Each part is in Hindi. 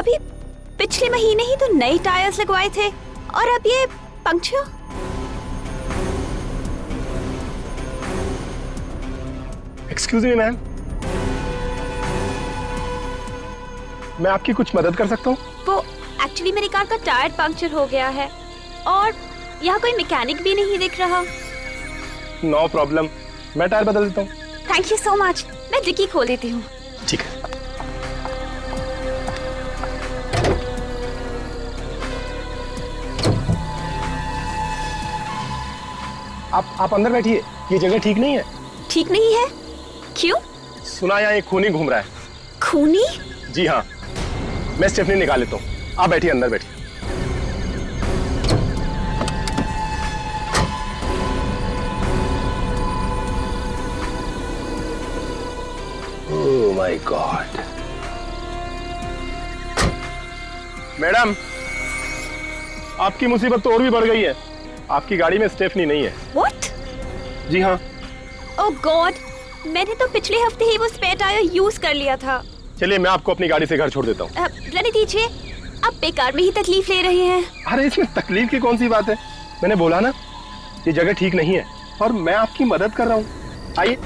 अभी पिछले महीने ही तो नए टायर्स लगवाए थे और अब ये पंक्चर। एक्सक्यूज मी मैम, मैं आपकी कुछ मदद कर सकता हूँ? वो एक्चुअली मेरी कार का टायर पंक्चर हो गया है और यहाँ कोई मैकेनिक भी नहीं दिख रहा। नो प्रॉब्लम, मैं टायर बदल देता हूँ। Thank you so much. मैं डिक्की खोल देती हूँ। ठीक है। आप अंदर बैठिए, ये जगह ठीक नहीं है। ठीक नहीं है? क्यों? सुना यहाँ एक खूनी घूम रहा है। खूनी? जी हाँ, मैं स्टेफनी निकाल लेता हूँ। आप बैठिए, अंदर बैठिए। ओह माय गॉड। मैडम, आपकी मुसीबत तो और भी बढ़ गई है। आपकी गाड़ी में स्टेफनी नहीं है। What? जी हाँ। ओह गॉड, मैंने तो पिछले हफ्ते ही वो स्पेयर टायर यूज कर लिया था। चलिए, मैं आपको अपनी गाड़ी से घर छोड़ देता हूँ। रहने दीजिए, आप बेकार में ही तकलीफ ले रहे हैं। अरे इसमें तकलीफ की कौन सी बात है? मैंने बोला ना, ये जगह ठीक नहीं है और मैं आपकी मदद कर रहा हूँ। आइए।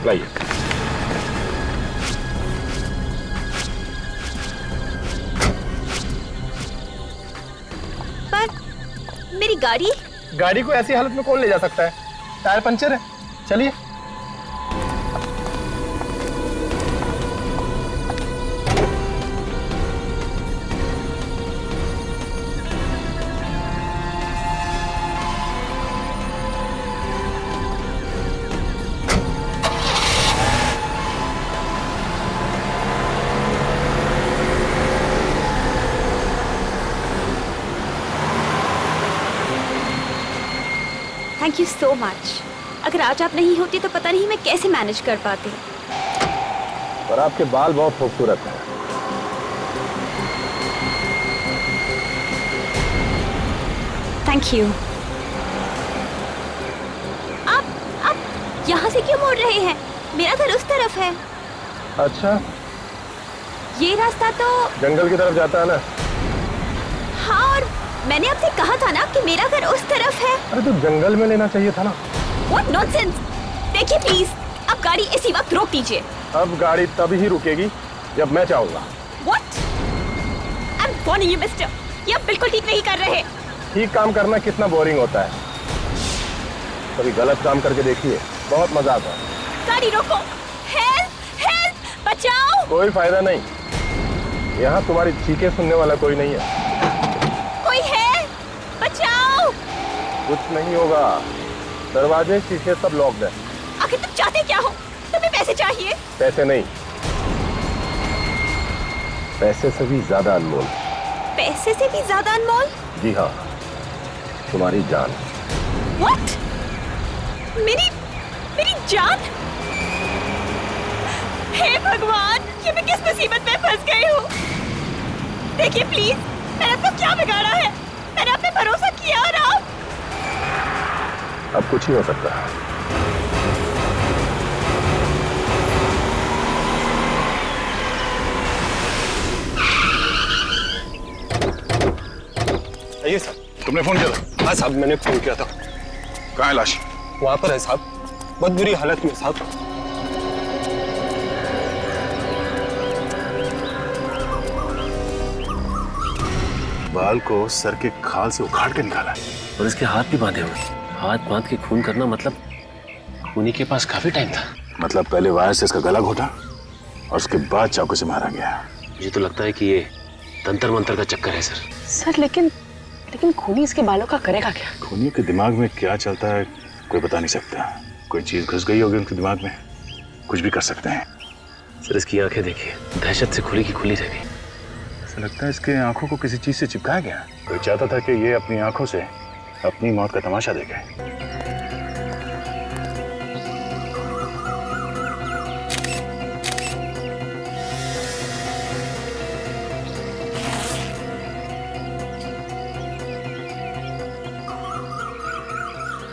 लाइए। पर मेरी गाड़ी? गाड़ी को ऐसी हालत में कौन ले जा सकता है? टायर पंचर है। चलिए। Thank you so much. अगर आज आप नहीं होती तो पता नहीं मैं कैसे मैनेज कर पाती। पर आपके बाल बहुत खूबसूरत हैं। Thank you. आप यहाँ से क्यों मुड़ रहे हैं? मेरा घर उस तरफ है। अच्छा, ये रास्ता तो जंगल की तरफ जाता है ना? हाँ, और मैंने आपसे कहा था ना कि मेरा घर उस तरफ है। अरे तो जंगल में लेना चाहिए था ना। What nonsense! देखिए प्लीज, अब गाड़ी इसी वक्त रोक दीजिए। अब गाड़ी तब ही रुकेगी जब मैं चाहूंगा। What? I'm warning you, mister. ये आप बिल्कुल ठीक नहीं कर रहे। ठीक काम करना कितना बोरिंग होता है। कभी गलत काम करके देखिए, बहुत मजा आता है। गाड़ी रोको। Help! Help! बचाओ! कोई फायदा नहीं, यहाँ तुम्हारी चीखें सुनने वाला कोई नहीं है। कोई है? बचाओ! कुछ नहीं होगा, दरवाजे शीशे सब लॉक्ड है। आखिर तुम चाहते क्या हो? तुम्हें पैसे चाहिए? पैसे नहीं, पैसे से भी ज्यादा अनमोल। पैसे से भी ज्यादा अनमोल? जी हाँ, तुम्हारी जान। What? मेरी जान? हे भगवान, ये मैं किस मुसीबत में फंस गई हूँ? देखिए प्लीज, मैंने आपको क्या बिगाड़ा है? मैंने आप पे भरोसा किया और आप? अब कुछ नहीं हो सकता। आइए साहब। तुमने फोन किया था? हाँ साहब, मैंने फोन किया था। कहाँ है लाश? वहां पर है साहब, बहुत बुरी हालत में साहब। बाल को सर के खाल से उखाड़ के निकाला है और इसके हाथ भी बांधे हुए। हाथ बांध के खून करना मतलब खूनी के पास काफी टाइम था। मतलब पहले वायर से इसका गला घोटा और उसके बाद चाकू से मारा गया। मुझे तो लगता है कि ये तंत्र मंत्र का चक्कर है सर। सर लेकिन खूनी इसके बालों का करेगा क्या? खूनियों के दिमाग में क्या चलता है कोई बता नहीं सकता। कोई चीज घुस गई होगी उनके दिमाग में, कुछ भी कर सकते हैं। सर इसकी आंखें देखिए, दहशत से खुली की खुली रह गई। ऐसा लगता है इसके आंखों को किसी चीज से चिपकाया गया। कोई चाहता था कि ये अपनी आंखों से अपनी मौत का तमाशा देखे।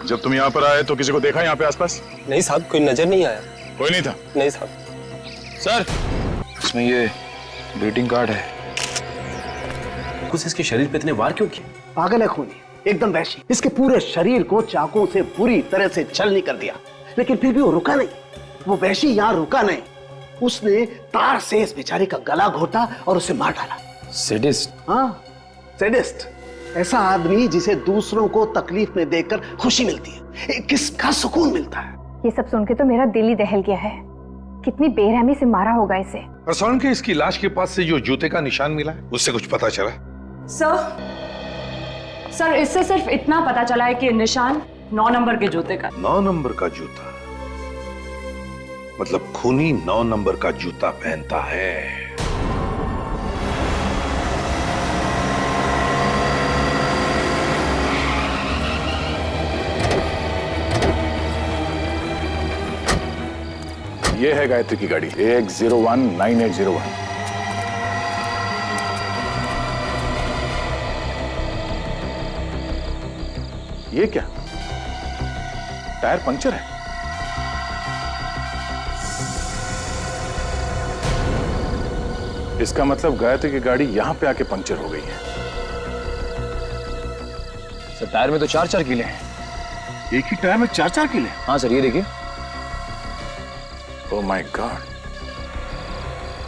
जब तुम यहाँ पर आए तो किसी को देखा यहाँ पे आसपास? नहीं साहब, कोई नजर नहीं आया। कोई नहीं था? नहीं साहब। सर, इसमें ये ग्रीटिंग कार्ड है। कुछ इसके शरीर पे इतने वार क्यों किए? पागल है खूनी, एकदम वैशी। इसके पूरे शरीर को चाकू से बुरी तरह से छलनी कर दिया, लेकिन फिर भी वो रुका नहीं। वो वैशी यहाँ रुका नहीं, उसने तार से इस बेचारे का गला घोटा और उसे मार डाला। सैडिस्ट? हाँ, सैडिस्ट। ऐसा आदमी जिसे दूसरों को तकलीफ में देखकर खुशी मिलती है, किसका सुकून मिलता है। ये सब सुन के तो मेरा दिल ही दहल गया है। कितनी बेरहमी से मारा होगा इसे। और सुन के इसकी लाश के पास से जो जूते का निशान मिला है, उससे कुछ पता चला? सर इससे सिर्फ इतना पता चला है कि निशान 9 नंबर के जूते का। 9 नंबर का जूता? मतलब खूनी 9 नंबर का जूता पहनता है। ये है गायत्री की गाड़ी, AX019801। ये क्या? टायर पंक्चर है। इसका मतलब गायत्री की गाड़ी यहां पे आके पंक्चर हो गई है। सर टायर में तो 4-4 कीले हैं। एक ही टायर में 4-4 कीले? हाँ सर, ये देखिए। ओह माय गॉड,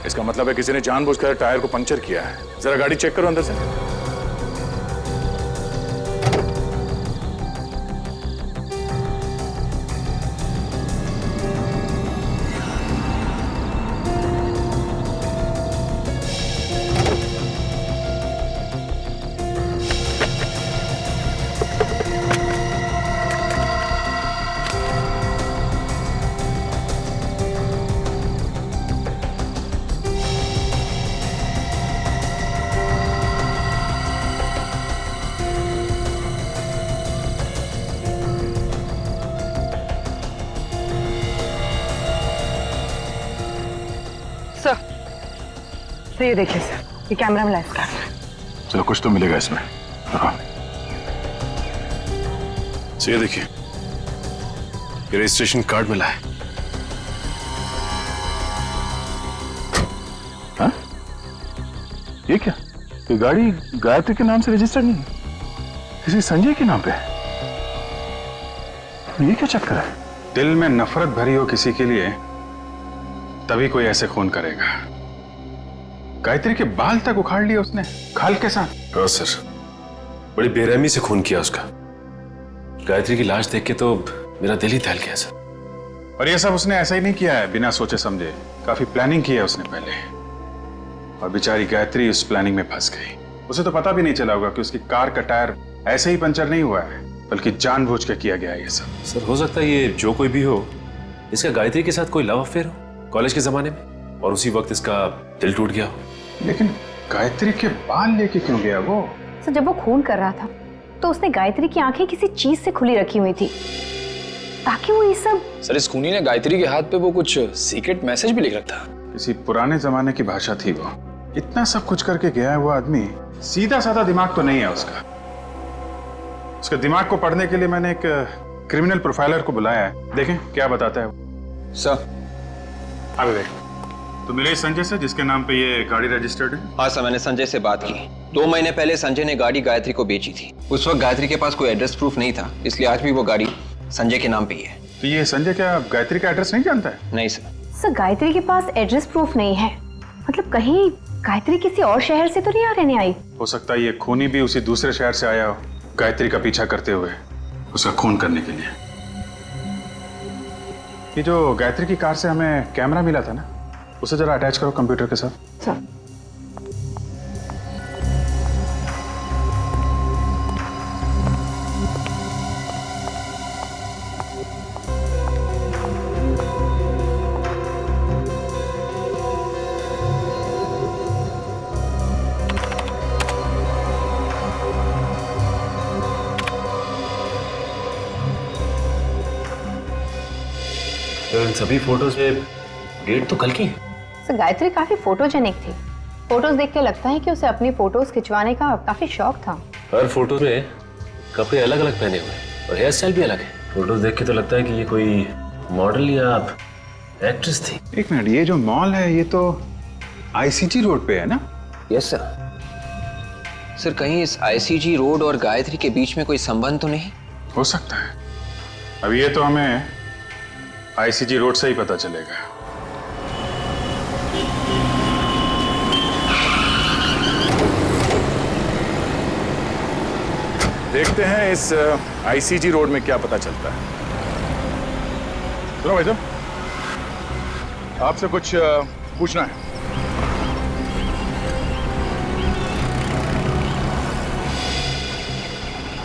इसका मतलब है किसी ने जानबूझकर टायर को पंक्चर किया है। जरा गाड़ी चेक करो अंदर से। सर ये देखिए सर, ये कैमरा में लाइव कर। चलो कुछ तो मिलेगा इसमें। ये देखिए, ये रजिस्ट्रेशन कार्ड मिला है। हाँ? ये क्या? ये गाड़ी गायत्री के नाम से रजिस्टर्ड नहीं है, किसी संजय के नाम पे है। ये क्या चक्कर है? दिल में नफरत भरी हो किसी के लिए तभी कोई ऐसे खून करेगा। गायत्री के बाल तक उखाड़ लिए उसने, खाल के साथ। हाँ सर, बड़ी बेरहमी से खून किया उसका। गायत्री की लाश देख के तो मेरा दिल ही दहल गया सर। और ये सब उसने ऐसा ही नहीं किया है बिना सोचे समझे, काफी प्लानिंग की है उसने पहले। और बेचारी गायत्री उस प्लानिंग में फंस गई। उसे तो पता भी नहीं चला होगा कि उसकी कार का टायर ऐसे ही पंचर नहीं हुआ है, बल्कि जानबूझ के किया गया है ये सब। सर हो सकता है ये जो कोई भी हो, इसका गायत्री के साथ कोई लव अफेयर हो कॉलेज के जमाने में, और उसी वक्त इसका दिल टूट गया हो। लेकिन गायत्री के बाल लेके क्यों गया वो? सर जब वो खून कर रहा था तो उसने गायत्री की आंखें किसी चीज से खुली रखी हुई थी ताकि वो ये सब। सर इस खूनी ने गायत्री के हाथ पे वो कुछ सीक्रेट मैसेज भी लिख रखा था। किसी पुराने जमाने की भाषा थी वो। इतना सब कुछ करके गया है वो आदमी, सीधा साधा दिमाग तो नहीं है उसका। उसके दिमाग को पढ़ने के लिए मैंने एक क्रिमिनल प्रोफाइलर को बुलाया है, देखें क्या बताता है। सर अभी देख, तो मिले संजय से जिसके नाम पे ये गाड़ी रजिस्टर्ड है? हाँ सर, मैंने संजय से बात की। 2 महीने पहले संजय ने गाड़ी गायत्री को बेची थी। उस वक्त गायत्री के पास कोई एड्रेस प्रूफ नहीं था, इसलिए आज भी वो गाड़ी संजय के नाम पे ही है। तो ये संजय क्या गायत्री का एड्रेस नहीं जानता है? नहीं सर। सर गायत्री के पास एड्रेस प्रूफ नहीं है, मतलब कहीं गायत्री किसी और शहर से तो नहीं रहने आई? हो सकता है ये खूनी भी उसी दूसरे शहर से आया हो, गायत्री का पीछा करते हुए उसका खून करने के लिए। ये जो गायत्री की कार से हमें कैमरा मिला था ना, उसे जरा अटैच करो कंप्यूटर के साथ। सर इन सभी फोटोज में डेट तो कल की है। सर गायत्री काफी फोटोजेनिक थी। फोटोज देख के लगता है कि उसे अपनी फोटोज खिंचवाने का काफी शौक था। हर फोटो में कपड़े अलग अलग पहने हुए हैं। और हेयर स्टाइल भी अलग है। फोटोज देख के तो लगता है कि ये कोई मॉडल या एक्ट्रेस थी। एक मिनट, ये जो मॉल है ये तो आईसीजी रोड पे है ना? Yes sir. सर कहीं इस आईसीजी रोड और गायत्री के बीच में कोई संबंध तो नहीं? हो सकता है। अब ये तो हमें आईसीजी रोड से ही पता चलेगा। देखते हैं इस आईसीजी रोड में क्या पता चलता है। सुनो भाई साहब, आपसे कुछ पूछना है।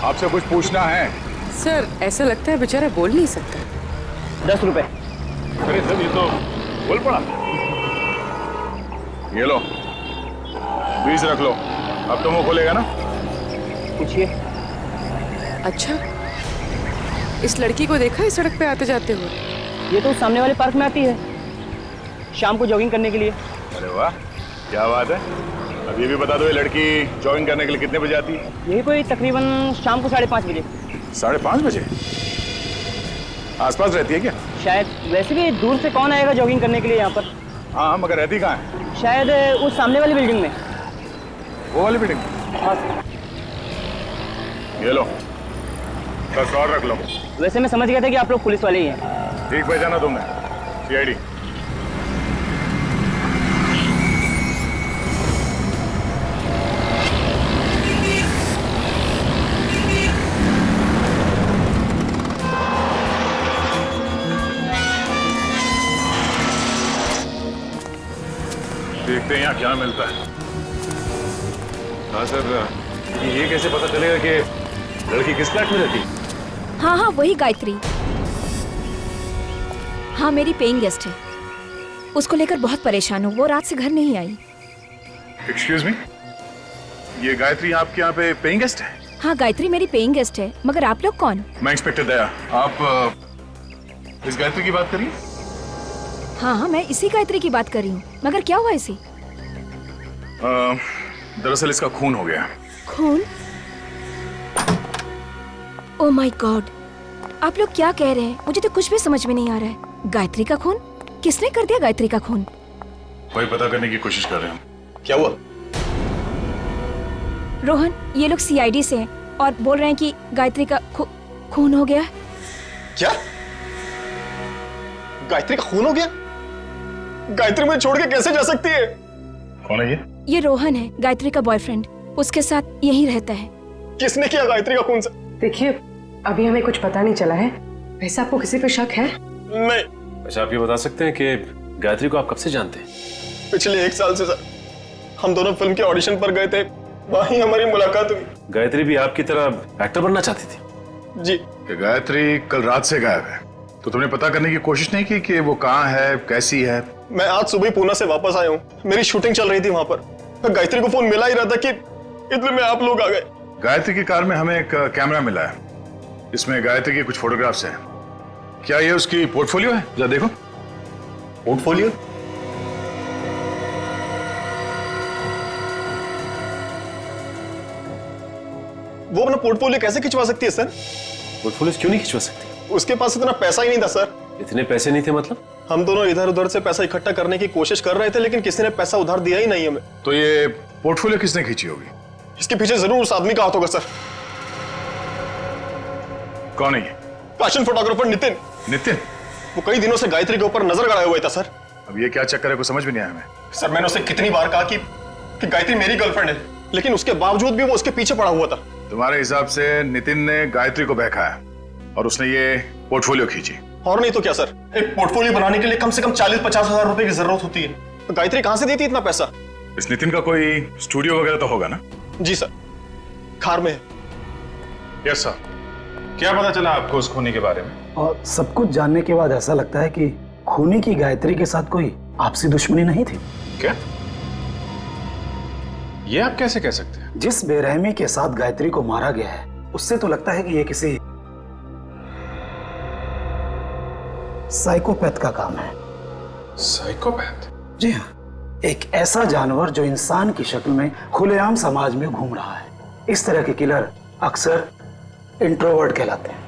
आपसे कुछ पूछना है। सर ऐसा लगता है बेचारा बोल नहीं सकता। 10 रुपए। अरे सर, ये तो बोल पड़ा। ये लो, 20 रख लो। अब तो मुंह खोलेगा ना? पूछिए। अच्छा, इस लड़की को देखा है सड़क पे आते जाते हुए? ये तो सामने वाले पार्क में आती है शाम को जॉगिंग करने के लिए। अरे वाह, क्या बात है। अब ये भी बता दो, ये लड़की जॉगिंग करने के लिए कितने बजे आती है? यही कोई तकरीबन शाम को 5:30 बजे। 5:30 बजे? आसपास रहती है क्या? शायद। वैसे भी दूर से कौन आएगा जॉगिंग करने के लिए यहाँ पर? हाँ, मगर रहती कहाँ है? शायद उस सामने वाली बिल्डिंग में। वो वाली बिल्डिंग? हाँ। ये लो, 10 और रख लो। वैसे मैं समझ गया था कि आप लोग पुलिस वाले ही हैं। ठीक पहचाना तुमने, सीआईडी। देखते हैं यहाँ क्या मिलता है। हाँ सर, ये कैसे पता चलेगा कि लड़की किस फ्लैट में रहती है? हाँ हाँ, वही गायत्री। हाँ, मेरी पेइंग गेस्ट है। उसको लेकर बहुत परेशान हूँ। वो रात से घर नहीं आई। एक्सक्यूज मी, ये गायत्री आपके यहाँ पे पेइंग गेस्ट है? हाँ, गायत्री मेरी पेइंग गेस्ट है। मगर आप लोग कौन? मैं इंस्पेक्टर दया। आप इस गायत्री की बात करिए। हाँ हाँ, मैं इसी गायत्री की बात कर रही हूँ। मगर क्या हुआ इसे? दरअसल इसका खून हो गया। खून? ओह माय गॉड, आप लोग क्या कह रहे हैं? मुझे तो कुछ भी समझ में नहीं आ रहा है। गायत्री का खून? किसने कर दिया गायत्री का खून? वही पता करने की कोशिश कर रहे हैं। क्या हुआ? रोहन, ये लोग सीआईडी से हैं और बोल रहे हैं कि गायत्री का खून हो गया। क्या? गायत्री का खून हो गया? गायत्री मुझे छोड़ के कैसे जा सकती है? कौन है ये? ये रोहन है, गायत्री का बॉयफ्रेंड। उसके साथ यहीं रहता है। किसने किया गायत्री का खून? से देखिए, अभी हमें कुछ पता नहीं चला है। वैसे आपको किसी पे शक है? नहीं। अच्छा, आप ये बता सकते हैं कि गायत्री को आप कब से जानते हैं? पिछले 1 साल से सर। हम दोनों फिल्म के ऑडिशन पर गए थे, वहीं हमारी मुलाकात हुई। गायत्री भी आपकी तरह एक्टर बनना चाहती थी? जी। कि गायत्री कल रात से गायब है, तो तुमने पता करने की कोशिश नहीं की कि वो कहाँ है, कैसी है? मैं आज सुबह ही पूना से वापस आया हूँ। मेरी शूटिंग चल रही थी वहां पर। गायत्री को फोन मिला ही रहा था कि इतने में आप लोग आ गए। गायत्री की कार में हमें एक कैमरा मिला है। इसमें गायत्री की कुछ फोटोग्राफ्स हैं। क्या ये उसकी पोर्टफोलियो है? जरा देखो। पोर्टफोलियो? वो अपना पोर्टफोलियो कैसे खिंचवा सकती है सर? पोर्टफोलियो क्यों नहीं खिंचवा सकती? उसके पास इतना पैसा ही नहीं था सर। इतने पैसे नहीं थे मतलब? हम दोनों इधर उधर से पैसा इकट्ठा करने की कोशिश कर रहे थे, लेकिन किसी ने पैसा उधार दिया ही नहीं हमें। तो ये पोर्टफोलियो किसने खींची होगी? इसके पीछे जरूर उस आदमी का हाथ होगा सर। कौन है ये? Fashion photographer Nitin. नितिन? वो कई दिनों से गायत्री के ऊपर नजर गड़ाया हुआ था सर। अब ये क्या चक्कर है, कुछ समझ में नहीं आया हमें। सर मैंने उसे कितनी बार कहा कि गायत्री मेरी गर्लफ्रेंड है, लेकिन उसके बावजूद भी वो उसके पीछे पड़ा हुआ था। तुम्हारे हिसाब से नितिन ने गायत्री को बहकाया और उसने ये पोर्टफोलियो खींची? और नहीं तो क्या सर, एक पोर्टफोलियो बनाने के लिए कम से कम 40-50 हजार रुपए की जरूरत होती है। तो गायत्री कहां से देती इतना पैसा? इस नितिन का कोई स्टूडियो वगैरह तो होगा ना? जी सर, खार में है। Yes sir. क्या पता चला आपको उस खूनी के बारे में? और सब कुछ जानने के बाद ऐसा लगता है कि खूनी की गायत्री के साथ कोई आपसी दुश्मनी नहीं थी। क्या? ये आप कैसे कह सकते हैं? जिस बेरहमी के साथ गायत्री को मारा गया है, उससे तो लगता है कि ये किसी साइकोपैथ का काम है। साइकोपैथ? जी हाँ, एक ऐसा जानवर जो इंसान की शक्ल में खुलेआम समाज में घूम रहा है। इस तरह के किलर अक्सर इंट्रोवर्ट कहलाते हैं।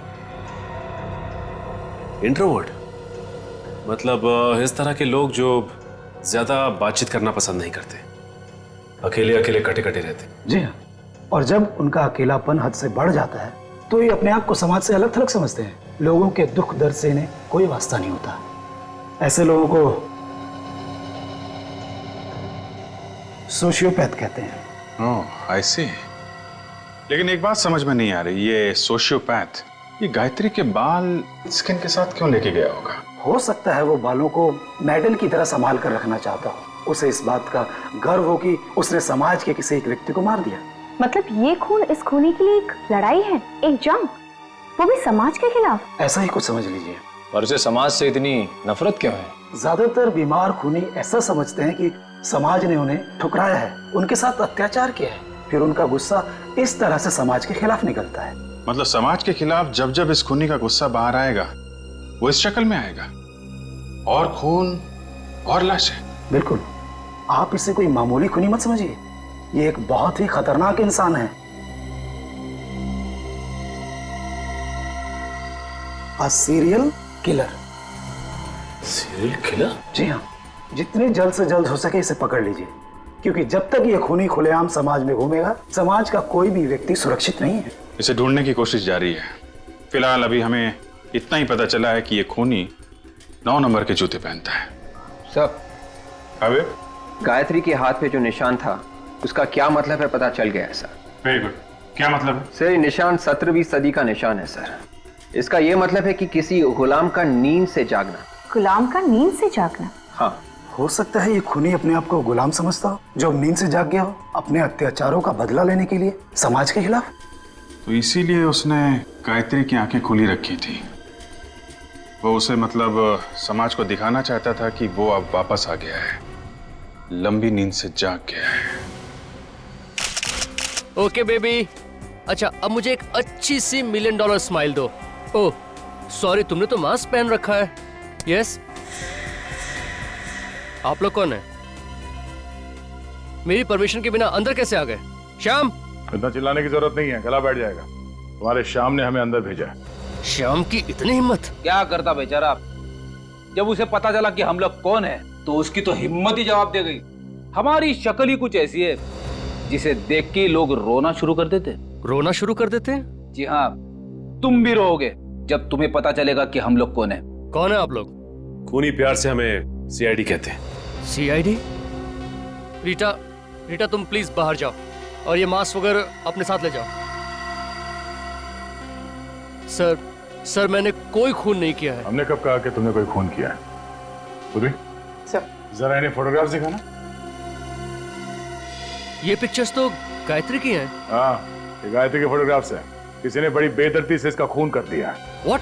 इंट्रोवर्ट मतलब इस तरह के लोग जो ज्यादा बातचीत करना पसंद नहीं करते, अकेले अकेले कटे कटे रहते। जी हाँ, और जब उनका अकेलापन हद से बढ़ जाता है तो ये अपने आप को समाज से अलग थलग समझते हैं। लोगों के दुख दर्द से इन्हें कोई वास्ता नहीं होता। ऐसे लोगों को सोशियोपैथ कहते हैं। ओह, आई सी। लेकिन एक बात समझ में नहीं आ रही, ये सोशियोपैथ ये गायत्री के बाल स्किन के साथ क्यों लेके गया होगा? हो सकता है वो बालों को मेडल की तरह संभाल कर रखना चाहता हो। उसे इस बात का गर्व हो कि उसने समाज के किसी एक व्यक्ति को मार दिया। मतलब ये खून इस खूनी के लिए एक लड़ाई है, एक जंग, वो भी समाज के खिलाफ। ऐसा ही कुछ समझ लीजिए। और उसे समाज से इतनी नफरत क्यों है? ज्यादातर बीमार खूनी ऐसा समझते हैं कि समाज ने उन्हें ठुकराया है, उनके साथ अत्याचार किया है, फिर उनका गुस्सा इस तरह से समाज के खिलाफ निकलता है। मतलब समाज के खिलाफ जब जब इस खूनी का गुस्सा बाहर आएगा वो इस शक्ल में आएगा, और खून और लाशें। बिल्कुल, आप इसे कोई मामूली खूनी मत समझिए, ये एक बहुत ही खतरनाक इंसान है। A serial killer. Serial killer? जी हाँ, जितने जल्द से जल्द हो सके इसे पकड़ लीजिए, क्योंकि जब तक ये खूनी खुलेआम समाज में घूमेगा, समाज का कोई भी व्यक्ति सुरक्षित नहीं है। इसे ढूंढने की कोशिश जारी है। फिलहाल अभी हमें इतना ही पता चला है कि ये खूनी 9 नंबर के जूते पहनता है। सब अबे गायत्री के हाथ पे जो निशान था उसका क्या मतलब है पता चल गया है सर। Very good. क्या मतलब है? सर ये निशान 17वीं सदी का निशान है सर। इसका ये मतलब है कि किसी गुलाम का नींद से जागना। गुलाम का नींद से जागना? हाँ, हो सकता है ये खूनी अपने आप को गुलाम समझता हो, जो नींद से जाग गया हो अपने अत्याचारों का बदला लेने के लिए समाज के खिलाफ। तो इसीलिए उसने गायत्री की आंखें खुली रखी थी। वो उसे मतलब समाज को दिखाना चाहता था कि वो अब वापस आ गया है, लंबी नींद से जाग गया है। ओके बेबी, अच्छा अब मुझे एक अच्छी सी $1 मिलियन स्माइल दो। ओह सॉरी, तुमने तो मास्क पहन रखा है। यस, आप लोग कौन है? मेरी परमिशन के बिना अंदर कैसे आ गए? श्याम! इतना चिल्लाने की जरूरत नहीं है, गला बैठ जाएगा। तुम्हारे श्याम ने हमें अंदर भेजा है। श्याम की इतनी हिम्मत? क्या करता बेचारा, जब उसे पता चला कि हम लोग कौन है तो उसकी तो हिम्मत ही जवाब दे गई। हमारी शक्ल ही कुछ ऐसी है जिसे देख के लोग रोना शुरू कर देते। रोना शुरू कर देते? जी हाँ, तुम भी रोओगे जब तुम्हें पता चलेगा कि हम लोग कौन है। कौन है आप लोग? खूनी प्यार से हमें सीआईडी कहते हैं। सीआईडी? रीटा, रीटा तुम प्लीज बाहर जाओ और ये मास्क वगैरह अपने साथ ले जाओ। सर मैंने कोई खून नहीं किया है। हमने कब कहा कि तुमने कोई खून किया है? बुद्धि, जरा इन्हें फोटोग्राफ दिखाना। ये पिक्चर्स तो गायत्री की हैं। हाँ, ये गायत्री के फोटोग्राफ्स हैं। किसी ने बड़ी बेदर्दी से इसका खून कर दिया है। व्हाट?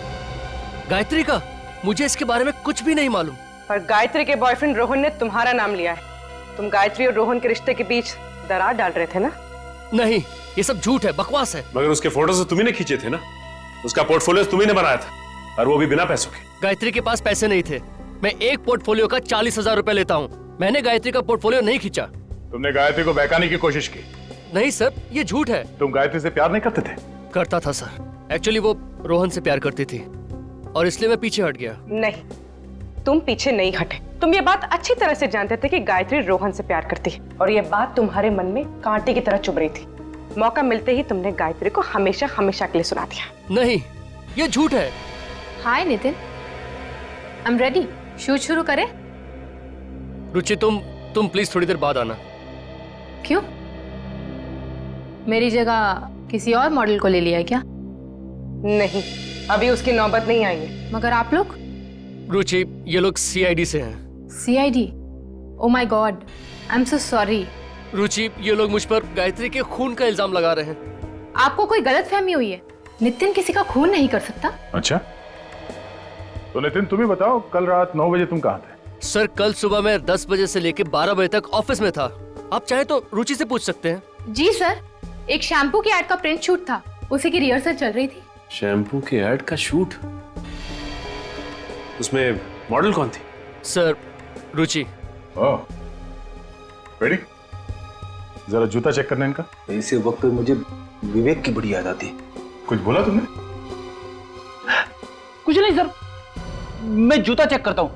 गायत्री का? मुझे इसके बारे में कुछ भी नहीं मालूम। पर गायत्री के बॉयफ्रेंड रोहन ने तुम्हारा नाम लिया है। तुम गायत्री और रोहन के रिश्ते के बीच दरार डाल रहे थे ना? नहीं, ये सब झूठ है, बकवास है। मगर उसके फोटोज तो तुम्ही ने खींचे थे ना, उसका पोर्टफोलियो तुम्ही ने बनाया था, और वो भी बिना पैसों के। गायत्री के पास पैसे नहीं थे। मैं एक पोर्टफोलियो का 40,000 रुपए लेता हूँ। मैंने गायत्री का पोर्टफोलियो नहीं खींचा। तुमने गायत्री को बहकाने की कोशिश की? नहीं सर, ये झूठ है। तुम गायत्री से प्यार नहीं करते थे? करता था सर। एक्चुअली वो रोहन से प्यार करती थी और इसलिए मैं पीछे हट गया। नहीं, तुम पीछे नहीं हटे। तुम ये बात अच्छी तरह से जानते थे कि गायत्री रोहन से प्यार करती है और ये बात तुम्हारे मन में कांटे की तरह चुभ रही थी। मौका मिलते ही तुमने गायत्री को हमेशा हमेशा के लिए सुना दिया। नहीं, ये झूठ है। Hi Nitin, I am ready. Shoot शुरू करें? रुचि तुम प्लीज थोड़ी देर बाद आना। क्यों? मेरी जगह किसी और मॉडल को ले लिया है क्या? नहीं, अभी उसकी नौबत नहीं आई है। मगर आप लोग? रुचि, ये लोग सीआईडी से हैं। CID? Oh my god, I am so sorry. Ruchi, ये लोग मुझ पर गायत्री के खून का इल्जाम लगा रहे हैं। आपको कोई गलतफहमी हुई है। नितिन किसी का खून नहीं कर सकता। अच्छा, तो नितिन तुम ही बताओ, कल रात 9 बजे तुम कहाँ थे? सर, कल सुबह मैं 10 बजे से लेकर 12 बजे तक ऑफिस में था। आप चाहे तो रुचि से पूछ सकते हैं। जी सर, एक शैम्पू की एड का प्रिंट शूट था, उसी की रिहर्सल चल रही थी। शैम्पू के ऐड का शूट? उसमें मॉडल कौन थी? सर, रुचि। ओह, रेडी? जरा जूता चेक करना इनका। ऐसे वक्त पे मुझे विवेक की बड़ी याद आती। कुछ बोला तुमने? कुछ नहीं सर, मैं जूता चेक करता हूं।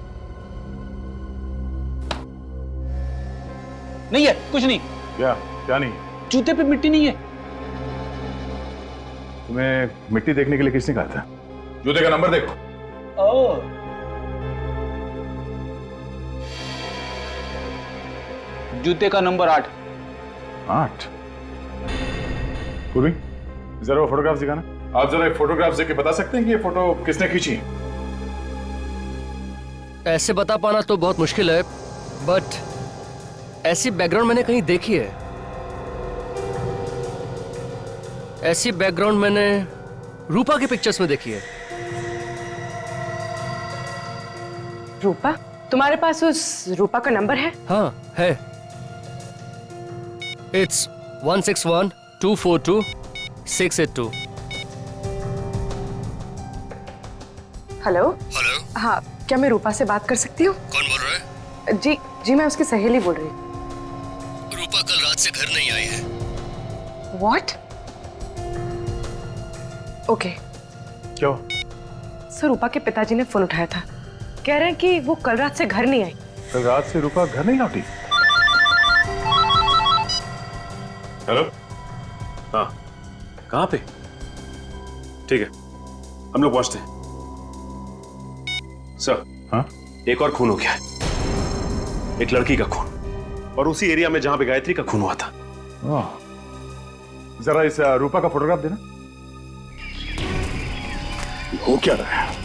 नहीं है, कुछ नहीं। क्या नहीं? जूते पे मिट्टी नहीं है। तुम्हें मिट्टी देखने के लिए किसने कहा था? जूते का नंबर देखो। ओह, जूते का नंबर 8। 8? पूर्वी, जरा वो फोटोग्राफ दिखाना। आप जरा एक फोटोग्राफ देख के बता सकते हैं कि ये फोटो किसने खींची? ऐसे बता पाना तो बहुत मुश्किल है, बट ऐसी बैकग्राउंड मैंने कहीं देखी है। ऐसी बैकग्राउंड मैंने रूपा की पिक्चर्स में देखी है। रूपा? तुम्हारे पास उस रूपा का नंबर है? हाँ है। इट्स 161-242-682। हेलो। हेलो। हाँ, क्या मैं रूपा से बात कर सकती हूँ? कौन बोल रहा है? जी मैं उसकी सहेली बोल रही हूँ। रूपा कल रात से घर नहीं आई है। What? ओके। क्या? सर, रूपा के पिताजी ने फोन उठाया था, कह रहे हैं कि वो कल रात से घर नहीं आई। कल रात से रूपा घर नहीं लौटी? हेलो। हाँ, कहाँ पे? ठीक है, हम लोग पहुंचते हैं। सर। हाँ? एक और खून हो गया है, एक लड़की का खून, और उसी एरिया में जहां पे गायत्री का खून हुआ था। जरा इस रूपा का फोटोग्राफ देना। हो क्या रहा है?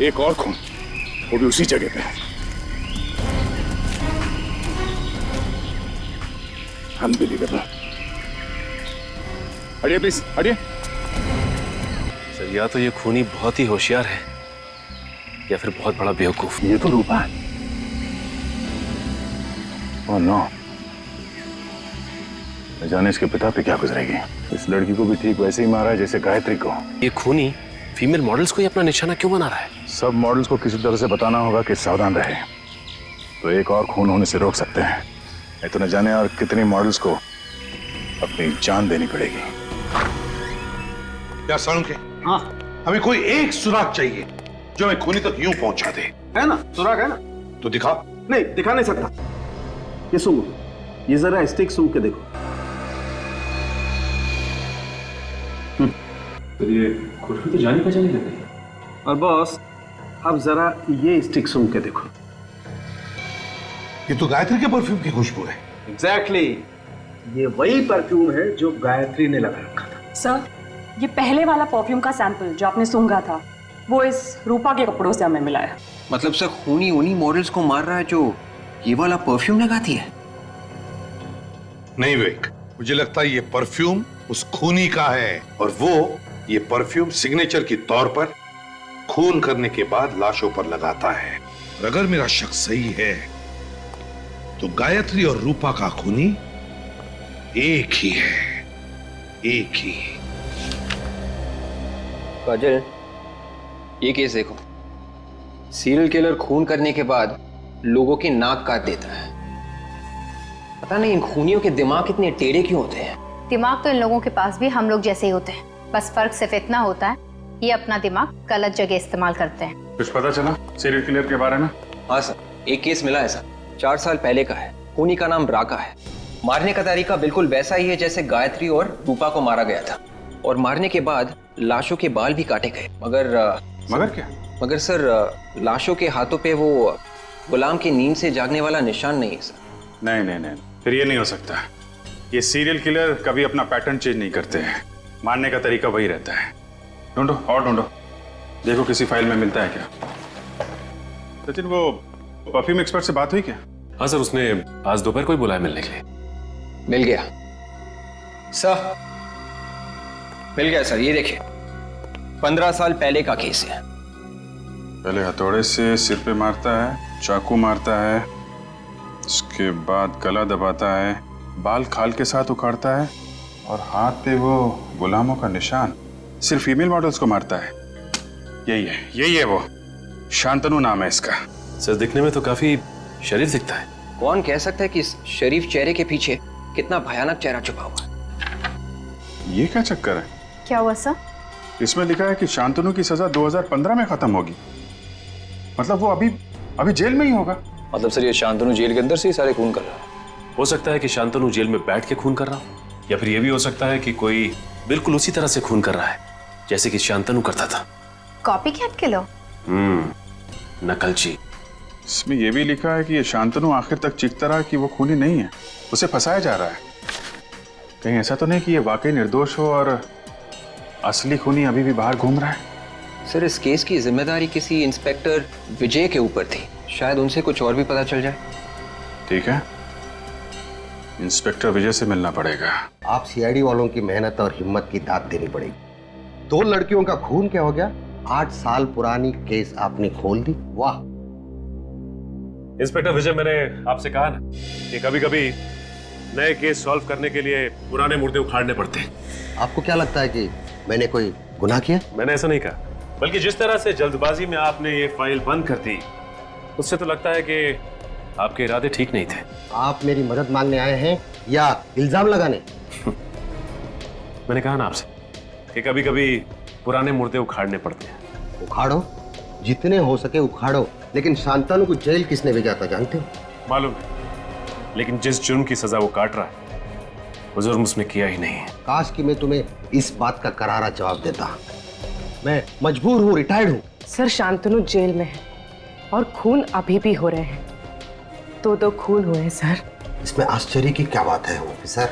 एक और खून, वो भी उसी जगह पे। अनबिलीवेबल। हटिए प्लीज, हटिए। सर, या तो ये खूनी बहुत ही होशियार है या फिर बहुत बड़ा बेवकूफ। ये तो रूपा है। ओह नो, न जाने इसके पिता पे क्या गुजरेगी। इस लड़की को भी ठीक वैसे ही मारा है जैसे गायत्री को। ये खूनी फीमेल मॉडल्स को ही अपना निशाना क्यों बना रहा है? सब मॉडल्स को किसी तरह से बताना होगा कि सावधान रहे, तो एक और खून होने से रोक सकते हैं। नहीं तो न जाने और कितनी मॉडल्स को अपनी जान देनी पड़ेगी। क्या सालुंखे? हाँ, हमें कोई एक सुराग चाहिए जो हमें खूनी तक यूं पहुंचा दे। है ना, सुराग है ना? तो दिखा। नहीं, दिखा नहीं सकता। ये सूंघो, ये जरा स्टिक सूंघ के देखो। तो ये खुशबू तो जानी पहचानी लग रही है। और बॉस, अब जरा ये स्टिक सूंघ के देखो। ये तो गायत्री के परफ्यूम की खुशबू है। एग्जैक्टली, ये वही परफ्यूम है जो गायत्री ने लगा रखा था। सर, ये पहले वाला परफ्यूम का सैंपल जो आपने सूंघा था, वो इस रूपा के कपड़ों से हमें मिला है। मतलब सर, खूनी उन्हीं मॉडल्स को मार रहा है जो ये वाला परफ्यूम लगाती है? नहीं विवेक, मुझे लगता है ये परफ्यूम उस खूनी का है, और वो ये परफ्यूम सिग्नेचर के तौर पर खून करने के बाद लाशों पर लगाता है। और अगर मेरा शक सही है तो गायत्री और रूपा का खूनी एक ही है, एक ही। काजल, ये केस देखो। सीरियल किलर खून करने के बाद लोगों की नाक काट देता है। पता नहीं इन खूनियों के दिमाग इतने टेढ़े क्यों होते हैं। दिमाग तो इन लोगों के पास भी हम लोग जैसे ही होते हैं, बस फर्क सिर्फ इतना होता है, ये अपना दिमाग गलत जगह इस्तेमाल करते हैं। कुछ पता चला सीरियल किलर के बारे में? हाँ सर, एक केस मिला है सर, 4 साल पहले का है। खूनी का नाम राका है। मारने का तरीका बिल्कुल वैसा ही है जैसे गायत्री और रूपा को मारा गया था, और मारने के बाद लाशों के बाल भी काटे गए। मगर क्या? मगर सर, लाशों के हाथों पे वो गुलाम की नींद से जागने वाला निशान नहीं है सर। नहीं, फिर ये नहीं हो सकता। ये सीरियल किलर कभी अपना पैटर्न चेंज नहीं करते हैं, मारने का तरीका वही रहता है। ढूंढो और ढूंढो, देखो किसी फाइल में मिलता है क्या। सचिन, वो परफ्यूम एक्सपर्ट से बात हुई क्या? हाँ सर, उसने आज दोपहर को ही बुलाया मिलने के लिए। मिल गया सर, मिल गया सर। ये देखिए, 15 साल पहले का केस है। पहले हथौड़े से सिर पे मारता है, चाकू मारता है, उसके बाद गला दबाता है, बाल खाल के साथ उखाड़ता है, और हाथ पे वो गुलामों का निशान। सिर्फ फीमेल मॉडल्स को मारता है। यही है वो। शांतनु नाम है इसका। सर, दिखने में तो काफी शरीफ दिखता है। कौन कह सकता है कि इस शरीफ चेहरे के पीछे कितना भयानक चेहरा छुपा हुआ है। ये क्या चक्कर है? क्या हुआ सर? इसमें लिखा है कि शांतनु की सजा 2015 में खत्म होगी। मतलब वो अभी अभी जेल में ही होगा। मतलब सर ये शांतनु जेल के अंदर से ही सारे खून कर रहा है? हो सकता है कि शांतनु जेल में बैठ के खून कर रहा हो, या फिर यह भी हो सकता है कि कोई बिल्कुल उसी तरह से खून कर रहा है जैसे कि शांतनु करता था। Copy cat killer. नकलची। इसमें यह भी लिखा है कि ये शांतनु आखिर तक चीखता रहा कि वो खूनी नहीं है, उसे फंसाया जा रहा है। कहीं ऐसा तो नहीं कि ये वाकई निर्दोष हो और असली खूनी अभी भी बाहर घूम रहा है? सर इस केस की जिम्मेदारी किसी इंस्पेक्टर विजय के ऊपर थी, शायद उनसे कुछ और भी पता चल जाए। ठीक है, इंस्पेक्टर विजय से मिलना पड़ेगा। आप सीआईडी वालों की मेहनत और हिम्मत की दाद देनी पड़ेगी। 2 लड़कियों का खून क्या हो गया? 8 साल पुरानी केस आपने खोल दी। वाह इंस्पेक्टर विजय, मैंने आपसे कहा ना कि कभी कभी नए केस सॉल्व करने के लिए पुराने मुर्दे उखाड़ने पड़ते हैं। आपको क्या लगता है कि मैंने कोई गुनाह किया? मैंने ऐसा नहीं कहा, बल्कि जिस तरह से जल्दबाजी में आपने ये फाइल बंद कर दी, उससे तो लगता है कि आपके इरादे ठीक नहीं थे। आप मेरी मदद मांगने आए हैं या इल्जाम लगाने? मैंने कहा ना आपसे कि कभी कभी पुराने मुर्दे उखाड़ने पड़ते हैं। उखाड़ो, जितने हो सके उखाड़ो, लेकिन शांतनु को जेल किसने भेजा था जानते हो? मालूम है, लेकिन जिस जुर्म की सजा वो काट रहा है वो जुर्म उसने किया ही नहीं है। काश कि मैं तुम्हें इस बात का करारा जवाब देता। मैं मजबूर हूँ, रिटायर्ड हूँ। सर शांतनु जेल में है और खून अभी भी हो रहे हैं। 2 खून हुए हैं सर। इसमें आश्चर्य की क्या बात है ऑफिसर?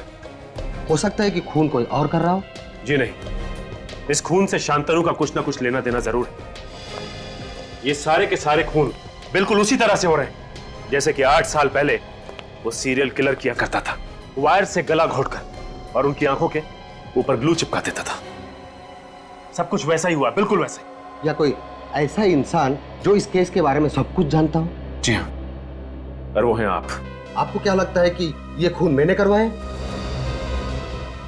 हो सकता है कि खून कोई और कर रहा हो। जी नहीं, इस खून से शांतनु का कुछ ना कुछ लेना देना जरूर है। ये सारे के सारे खून बिल्कुल उसी तरह से हो रहे हैं जैसे कि 8 साल पहले वो सीरियल किलर किया करता था, वायर से गला घोटकर और उनकी आंखों के ऊपर ग्लू चिपका देता था। सब कुछ वैसा ही हुआ, बिल्कुल वैसा ही। या कोई ऐसा इंसान जो इस केस के बारे में सब कुछ जानता हो? जी हाँ, और वो हैं आप। आपको क्या लगता है कि ये खून मैंने करवाए?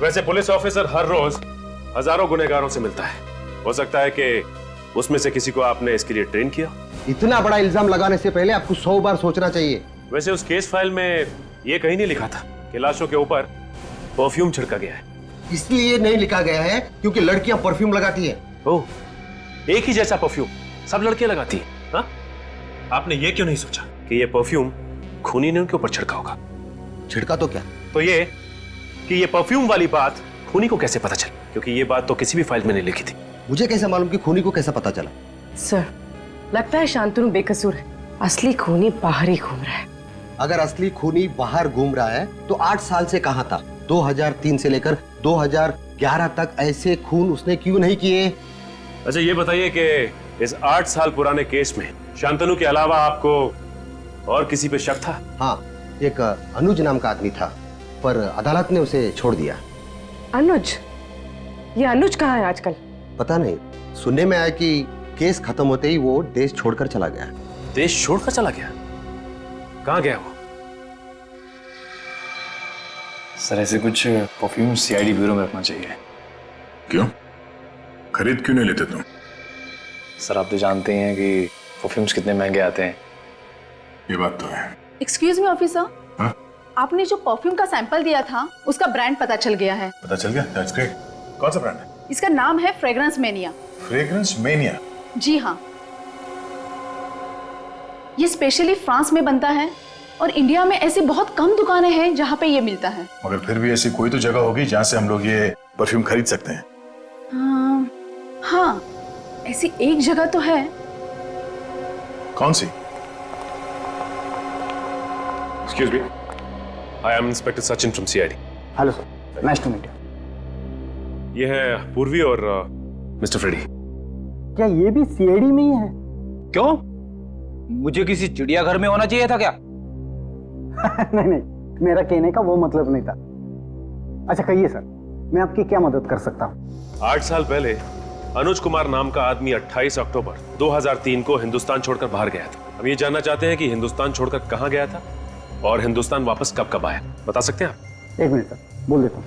वैसे पुलिस ऑफिसर हर रोज हजारों गुनहगारों से मिलता है, हो सकता है कि उसमें से किसी को आपने इसके लिए ट्रेन किया। इतना बड़ा इल्जाम लगाने से पहले आपको 100 बार सोचना चाहिए। वैसे उस केस फाइल में ये कहीं नहीं लिखा था कि लाशों के ऊपर परफ्यूम छिड़का गया है। इसलिए नहीं लिखा गया है क्योंकि लड़कियां परफ्यूम लगाती हैं। ओह, एक ही जैसा परफ्यूम सब लड़कियां लगाती हैं। हाँ? आपने ये क्यों नहीं सोचा कि ये परफ्यूम खूनी ने उनके ऊपर छिड़का होगा? छिड़का तो क्या? तो ये कि ये परफ्यूम वाली बात खूनी को कैसे पता चली? क्योंकि ये बात तो किसी भी फाइल में नहीं लिखी थी। मुझे कैसे मालूम कि खूनी को कैसा पता चला? सर लगता है शांतनु बेकसूर है, असली खूनी बाहर ही घूम रहा है। अगर असली खूनी बाहर घूम रहा है तो 8 साल से कहां था? 2003 से लेकर 2011 तक ऐसे खून उसने क्यों नहीं किए? अच्छा ये बताइए कि इस 8 साल पुराने केस में शांतनु के अलावा आपको और किसी पे शक था? हाँ, एक अनुज नाम का आदमी था, पर अदालत ने उसे छोड़ दिया। अनुज? ये अनुज कहाँ है आजकल? पता नहीं, सुनने में आया कि केस खत्म होते ही वो देश छोड़कर चला गया। देश छोड़कर चला गया? कहाँ गया वो? सर ऐसे कुछ परफ्यूम सीआईडी ब्यूरो में रखना चाहिए। क्यों? खरीद क्यों नहीं लेते तुम? सर आप तो जानते हैं कि परफ्यूम्स कितने महंगे आते हैं। ये बात तो है। एक्सक्यूज मी ऑफिसर, हाँ? आपने जो परफ्यूम का सैंपल दिया था उसका ब्रांड पता चल गया है। पता चल गया? That's great. कौन सा ब्रांड है? इसका नाम है फ्रेग्रेंस मेनिया। Fragrance mania? जी हाँ, ये स्पेशली फ्रांस में बनता है और इंडिया में ऐसी बहुत कम दुकानें हैं जहाँ पे ये मिलता है। मगर फिर भी ऐसी कोई तो जगह होगी जहाँ से हम लोग ये परफ्यूम खरीद सकते हैं। हाँ, ऐसी एक जगह तो है। कौन सी? Excuse me, I am Inspector Sachin from CID. Hello sir, nice to meet you. ये है पूर्वी और मिस्टर फ्रेडी। क्या ये भी सीआईडी में ही है? क्यों? मुझे किसी चिड़ियाघर में होना चाहिए था क्या? नहीं, मेरा कहने का वो मतलब नहीं था। अच्छा कहिए सर, मैं आपकी क्या मदद कर सकता हूँ? 8 साल पहले अनुज कुमार नाम का आदमी 28 अक्टूबर 2003 को हिंदुस्तान छोड़कर बाहर गया था। हम ये जानना चाहते हैं कि हिंदुस्तान छोड़कर कहाँ गया था और हिंदुस्तान वापस कब कब आया। बता सकते हैं आप? 1 मिनट सर, बोल देता हूँ।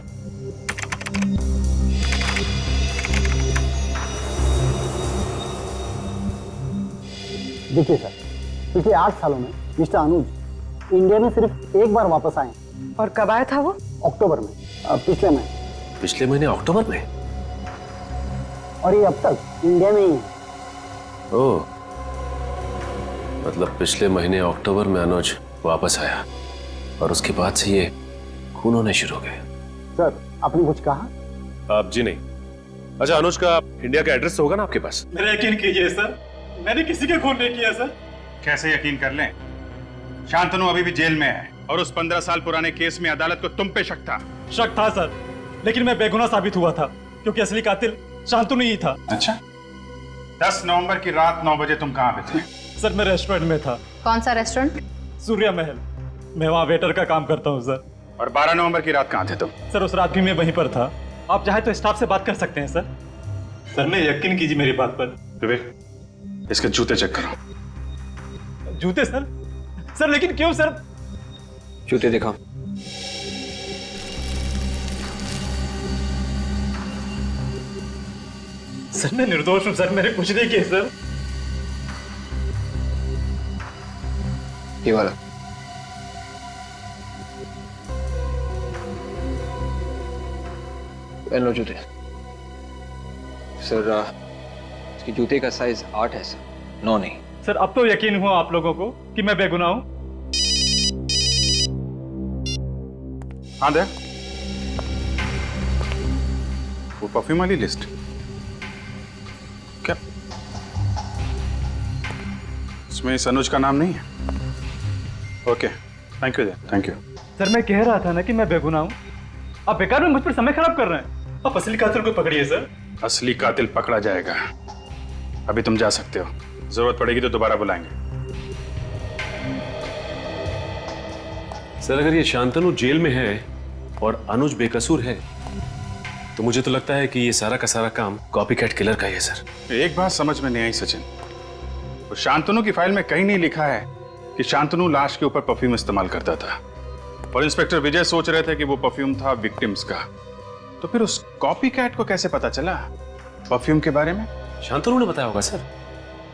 देखिए सर, पिछले 8 सालों में मिस्टर अनुज इंडिया में सिर्फ एक बार वापस आए। और कब आया था वो? अक्टूबर में, पिछले महीने। पिछले महीने अक्टूबर में? और ये अब तक इंडिया में ही है। ओह, मतलब पिछले महीने अक्टूबर में अनुज वापस आया और उसके बाद से ये खून होने शुरू हो गए। सर आपने कुछ कहा? आप जी नहीं। अच्छा, अनुज का इंडिया का एड्रेस होगा ना आपके पास? मेरा यकीन कीजिए सर, मैंने किसी के खून नहीं किया सर। कैसे यकीन कर लें? शांतनु अभी भी जेल में है और उस 15 साल पुराने केस में अदालत को तुम पे शक था। शक था सर, लेकिन मैं बेगुनाह साबित हुआ था क्योंकि असली कातिल शांतनु ही था। अच्छा, 10 नवंबर की रात 9 बजे तुम कहाँ पे थे? सर मैं रेस्टोरेंट में था। कौन सा रेस्टोरेंट? सूर्या महल। मैं वहाँ वेटर का काम करता हूँ सर। और 12 नवंबर की रात कहाँ थे तुम? सर उस रात भी मैं वहीं पर था। आप चाहे तो स्टाफ से बात कर सकते हैं सर। सर मैं यकीन कीजिए मेरी बात पर। विवेक, इसके जूते चेक करो। जूते सर? सर लेकिन क्यों सर? जूते दिखाओ। सर मैं निर्दोष हूं सर, मैंने कुछ नहीं किया सर। ये वाला। पहन लो जूते। सर इसके जूते का साइज 8 है सर, 9 नहीं। सर अब तो यकीन हुआ आप लोगों को कि मैं बेगुनाह हूं। हाँ दे वो परफ्यूम वाली लिस्ट। क्या इसमें इस अनुज का नाम नहीं है? Okay, thank you thank you. Sir मैं कह रहा था ना कि मैं बेगुनाह हूं। आप बेकार में मुझ पर समय खराब कर रहे हैं। आप असली कातिल को पकड़िए सर। असली कातिल पकड़ा जाएगा। अभी तुम जा सकते हो, जरूरत पड़ेगी तो दोबारा बुलाएंगे। सर अगर ये शांतनु जेल में है और अनुज बेकसूर है तो मुझे तो लगता है कि ये सारा का सारा काम कॉपीकैट किलर का ही है सर। एक बात समझ में नहीं आई सचिन, तो शांतनु की फाइल में कहीं नहीं लिखा है कि शांतनु लाश के ऊपर परफ्यूम इस्तेमाल करता था और इंस्पेक्टर विजय सोच रहे थे कि वो परफ्यूम था विक्टिम्स का। तो फिर उस कॉपीकैट को कैसे पता चला परफ्यूम के बारे में? शांतनु ने बताया होगा सर।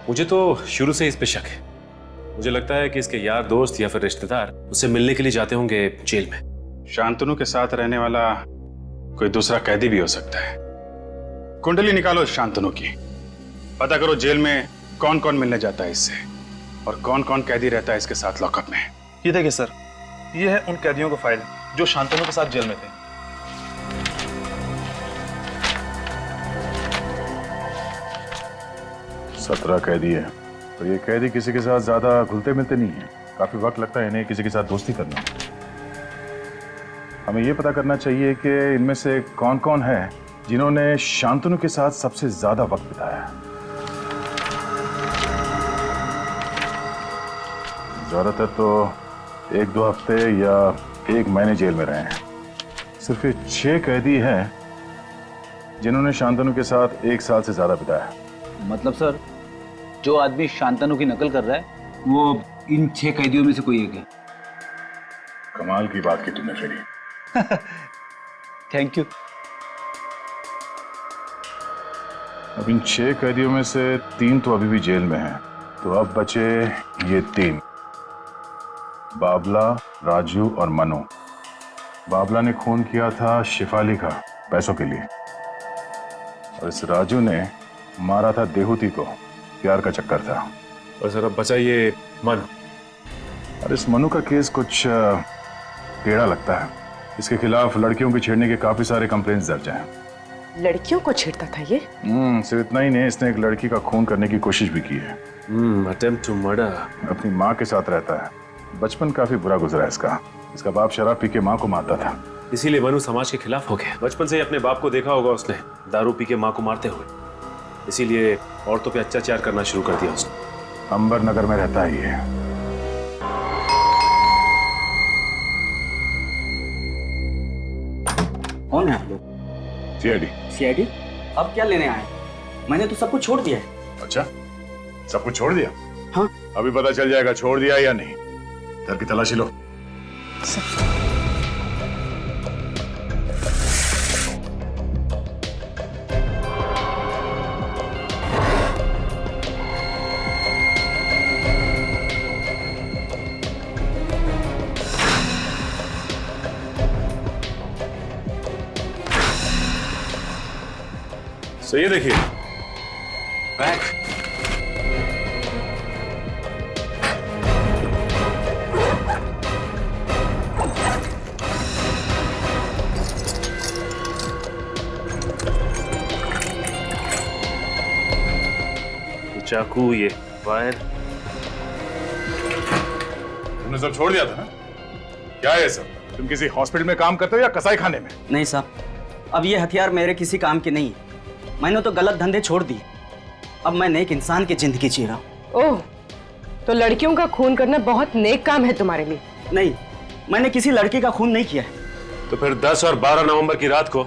मुझे तो शुरू से इस पे शक है। मुझे लगता है कि इसके यार दोस्त या फिर रिश्तेदार उससे मिलने के लिए जाते होंगे जेल में। शांतनु के साथ रहने वाला कोई दूसरा कैदी भी हो सकता है। कुंडली निकालो शांतनु की, पता करो जेल में कौन कौन मिलने जाता है इससे और कौन कौन कैदी रहता है इसके साथ लॉकअप में। ये देखिए सर, ये है उन कैदियों का फाइल जो शांतनु के साथ जेल में थे। सत्रह कैदी है तो ये कैदी किसी के साथ ज्यादा घुलते मिलते नहीं है। काफी वक्त लगता है इन्हें किसी के साथ दोस्ती करना। हमें ये पता करना चाहिए कि इनमें से कौन कौन है जिन्होंने शांतनु के साथ सबसे ज्यादा वक्त बिताया है। ज्यादातर तो 1-2 हफ्ते या 1 महीने जेल में रहे हैं। सिर्फ ये 6 कैदी हैं जिन्होंने शांतनु के साथ 1 साल से ज्यादा बिताया। मतलब सर जो आदमी शांतनु की नकल कर रहा है वो इन 6 कैदियों में से कोई एक है। कमाल की बात की तुमने फेरी। Thank you. अब इन 6 कैदियों में से 3 तो अभी भी जेल में हैं, तो अब बचे ये 3, बाबला, राजू और मनु। बाबला ने खून किया था शिफाली का पैसों के लिए और इस राजू ने मारा था देहूती को, प्यार का चक्कर था। और सर अब बचा ये मनु। और इस मनु का केस कुछ टेढ़ा लगता है। इसके खिलाफ लड़कियों की छेड़ने के काफी सारे कंप्लेंट्स दर्ज हैं। लड़कियों को छेड़ता था ये? सिर्फ इतना ही नहीं, इसने एक लड़की का खून करने की कोशिश भी की है। Attempt to murder. अपनी माँ के साथ रहता है। बचपन काफी बुरा गुजरा है इसका। इसका बाप शराब पी के माँ को मारता था, इसीलिए मनु समाज के खिलाफ हो गया। बचपन से ही अपने बाप को देखा होगा उसने दारू पी के माँ को मारते हुए, इसीलिए औरतों पे अत्याचार करना शुरू कर दिया उसने। अंबर नगर में रहता ही है। कौन है आप लोग? सीआईडी। सीआईडी? अब क्या लेने आए? मैंने तो सब कुछ छोड़ दिया है। अच्छा, सब कुछ छोड़ दिया? हाँ। अभी पता चल जाएगा छोड़ दिया या नहीं। घर की तलाशी लो। सो ये देखिए बैग। चाकू, ये वायर। तुमने सब छोड़ दिया था ना? क्या है सब? तुम किसी हॉस्पिटल में काम करते हो या कसाई खाने में? नहीं साहब, अब ये हथियार मेरे किसी काम के नहीं है। मैंने तो गलत धंधे छोड़ दिए। अब मैं नेक इंसान की जिंदगी जी रहा हूँ। ओह, तो लड़कियों का खून करना बहुत नेक काम है तुम्हारे लिए? नहीं, मैंने किसी लड़की का खून नहीं किया है। तो फिर 10 और 12 नवंबर की रात को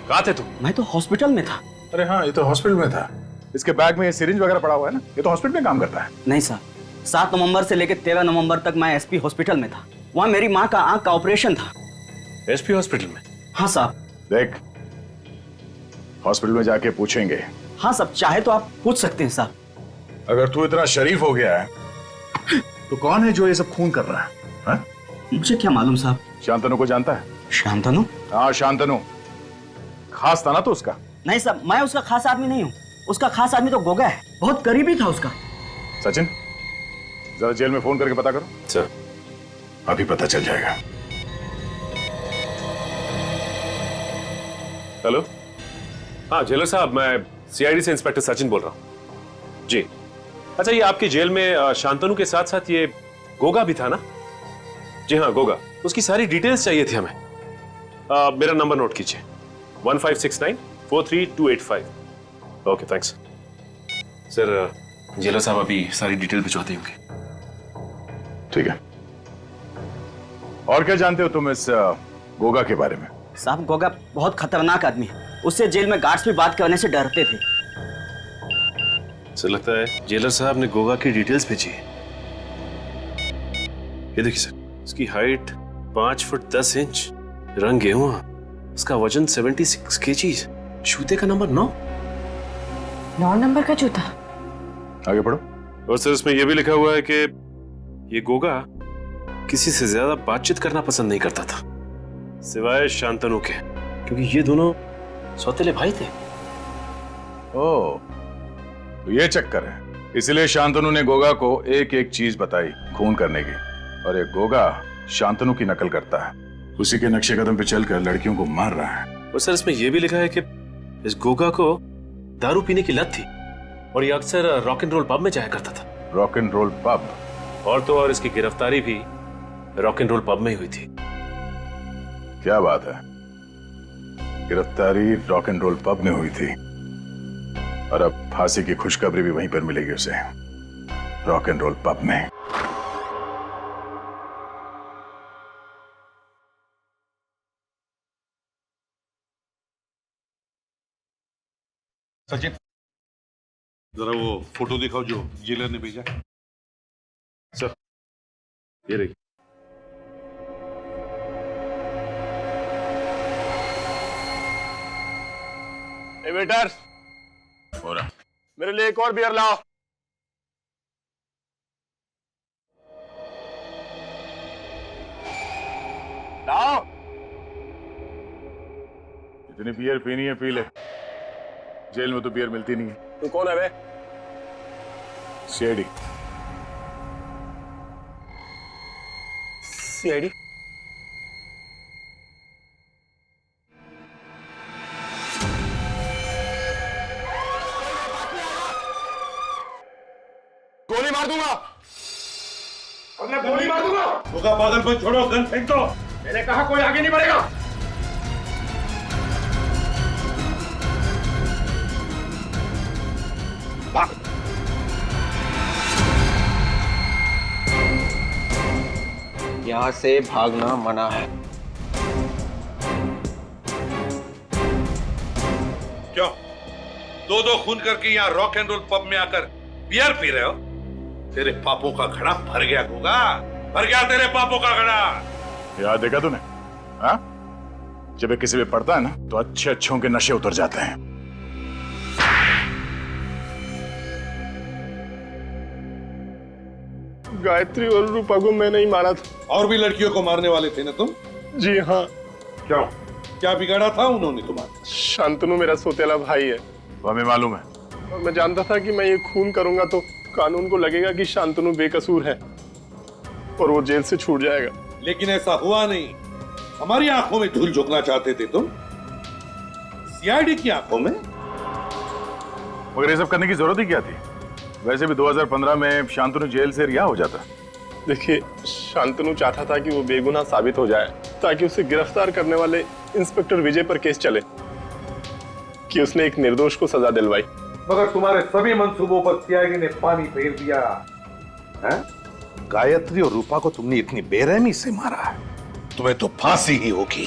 कहाँ थे तुम? मैं तो हॉस्पिटल में था। अरे हाँ, ये तो हॉस्पिटल में था। इसके बैग में ये सिरिंज वगैरह पड़ा हुआ है ना, ये तो हॉस्पिटल में काम करता है। नहीं साहब, 7 नवंबर से लेकर 13 नवंबर तक मैं एसपी हॉस्पिटल में था। वहाँ मेरी माँ का आंख का ऑपरेशन था। एसपी हॉस्पिटल में? हाँ साहब। देख, हॉस्पिटल में जाके पूछेंगे। हाँ साहब, चाहे तो आप पूछ सकते हैं साहब। अगर तू इतना शरीफ हो गया है तो कौन है जो ये सब खून कर रहा है? हा? मुझे क्या मालूम साहब। शांतनु को जानता है? शांतनु? हाँ, शांतनु। खास था ना तो उसका? नहीं साहब, मैं उसका खास आदमी नहीं हूँ। उसका खास आदमी तो गोगा है, बहुत करीबी था उसका। सचिन, जरा जेल में फोन करके पता करो। सर, अभी पता चल जाएगा। हेलो। हाँ जेलर साहब, मैं सीआईडी से इंस्पेक्टर सचिन बोल रहा हूँ जी। अच्छा, ये आपकी जेल में शांतनु के साथ साथ ये गोगा भी था ना? जी हाँ, गोगा। उसकी सारी डिटेल्स चाहिए थी हमें। मेरा नंबर नोट कीजिए, 1569432285। Okay, thanks sir. जेलर साहब अभी सारी डिटेल भिजवाते होंगे। ठीक है। और क्या जानते हो तुम इस गोगा के बारे में? साहब, गोगा बहुत खतरनाक आदमी है। उससे जेल में गार्ड्स भी बात करने से डरते थे। सर, लगता है जेलर साहब ने गोगा की डिटेल्स भेजी है। ये देखिए सर, इसकी हाइट 5 फुट 10 इंच, रंग गेहुआ, उसका वजन 76 केजीज, जूते का नंबर 9 नंबर का जूता। आगे पढ़ो। और सर, इसमें यह भी लिखा हुआ है कि ये गोगा किसी से ज्यादा बातचीत करना पसंद नहीं करता था सिवाय शांतनु के, क्योंकि ये दोनों सौतेले भाई थे। ओह, तो ये चक्कर है। इसलिए शांतनु ने गोगा को एक एक चीज बताई खून करने की, और ये गोगा शांतनु की नकल करता है, उसी के नक्शे कदम पे चलकर लड़कियों को मार रहा है। और सर, इसमें यह भी लिखा है कि इस गोगा को दारू पीने की लत थी और ये अक्सर रॉक एंड रोल पब में जाया करता था। Rock and roll pub? और तो और इसकी गिरफ्तारी भी रॉक एंड रोल पब में ही हुई थी। क्या बात है, गिरफ्तारी रॉक एंड रोल पब में हुई थी, और अब फांसी की खुशखबरी भी वहीं पर मिलेगी उसे, रॉक एंड रोल पब में। सचिन, जरा वो फोटो दिखाओ जो जेलर ने भेजा। सर, ये रही। वेटर, मेरे लिए एक और बियर लाओ। लाओ। जितनी बियर पीनी है पी ले, जेल में तो बियर मिलती नहीं है। तू कौन है बे? सीआईडी। सीआईडी? गोली मार दूंगा। मैं गोली मार दूंगा। होगा पागलपन छोड़ो, गन फेंक दो। मैंने कहा कोई आगे नहीं बढ़ेगा। भाग। यहां से भागना मना है। क्यों? दो खून करके यहाँ रॉक एंड रोल पब में आकर बियर पी रहे हो? तेरे पापों का घड़ा भर गया गोगा, भर गया तेरे पापों का घड़ा। याद देखा तूने? हाँ? जब ये किसी पे पड़ता है ना तो अच्छे अच्छों के नशे उतर जाते हैं। गायत्री और रूपा को मैंने ही मारा था। और भी लड़कियों को मारने वाले थे ना तुम? जी हाँ। क्यों? क्या बिगाड़ा था उन्होंने तुम्हारा? शांतनु मेरा सोतेला भाई है। वो हमें मालूम है। और मैं जानता था कि मैं ये खून करूंगा तो कानून को लगेगा कि शांतनु बेकसूर है और वो जेल से छूट जाएगा। लेकिन ऐसा हुआ नहीं। हमारी आंखों में धूल झोंकना चाहते थे तुम, सीआईडी की आंखों में। मगर ये सब करने की जरूरत ही क्या थी? वैसे भी 2015 में शांतनु जेल से रिहा हो जाता। देखिए, शांतनु चाहता था कि वो बेगुनाह साबित हो जाए ताकि उसे गिरफ्तार करने वाले इंस्पेक्टर विजय पर केस चले कि उसने एक निर्दोष को सजा दिलवाई। मगर तुम्हारे सभी मंसूबों पर सीआईडी ने पानी फेर दिया है। गायत्री और रूपा को तुमने इतनी बेरहमी से मारा है, तुम्हें तो फांसी ही होगी।